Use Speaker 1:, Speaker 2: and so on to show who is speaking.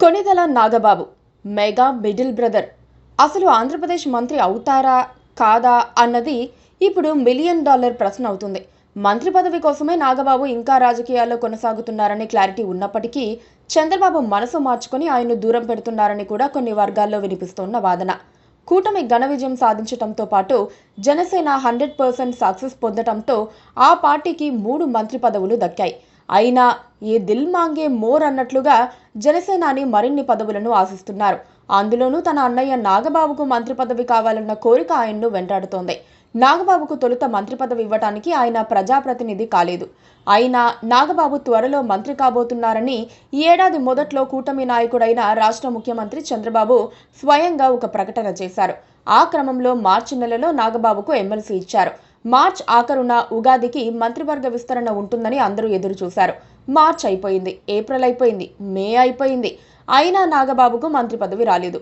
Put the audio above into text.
Speaker 1: Konidela Nagababu mega middle brother అసలు ఆంధ్రప్రదేశ్ మంత్రి అవుతారా కాదా అన్నది ఇప్పుడు $1,000,000 ప్రశ్న అవుతుంది. మంత్రి పదవి కోసమే నాగబాబు ఇంకా రాజకీయాల్లో కొనసాగుతున్నారని క్లారిటీ ఉన్నప్పటికీ చంద్రబాబు మనసు మార్చుకొని ఆయన్ను దూరం పెడుతున్నారని కూడా కొన్ని వర్గాల్లో వినిపిస్తున్న వాదన. కూటమి ఘన విజయం సాధించడంతో పాటు జనసేన 100% సక్సెస్ పొందడంతో ఆ పార్టీకి 3 మంత్రి పదవులు దక్కాయి. అయినా ఏ దిల్ మాంగే మోర్ అన్నట్లుగా జనసేనాని మరిన్ని పదవులను ఆశిస్తున్నారు. అందులోనూ తన అన్నయ్య నాగబాబుకు మంత్రి పదవి కావాలన్న కోరిక ఆయన్ను వెంటాడుతోంది. నాగబాబుకు తొలుత మంత్రి పదవి ఇవ్వటానికి ఆయన ప్రజాప్రతినిధి కాలేదు. అయినా నాగబాబు త్వరలో మంత్రి కాబోతున్నారని ఈ ఏడాది మొదట్లో కూటమి నాయకుడైన రాష్ట్ర ముఖ్యమంత్రి చంద్రబాబు స్వయంగా ఒక ప్రకటన చేశారు. ఆ క్రమంలో మార్చి నెలలో నాగబాబుకు ఎమ్మెల్సీ ఇచ్చారు. మార్చ్ ఆఖరున ఉగాదికి మంత్రివర్గ విస్తరణ ఉంటుందని అందరూ ఎదురు చూశారు. మార్చ్ అయిపోయింది, ఏప్రిల్ అయిపోయింది, మే అయిపోయింది. అయినా నాగబాబుకు మంత్రి పదవి రాలేదు.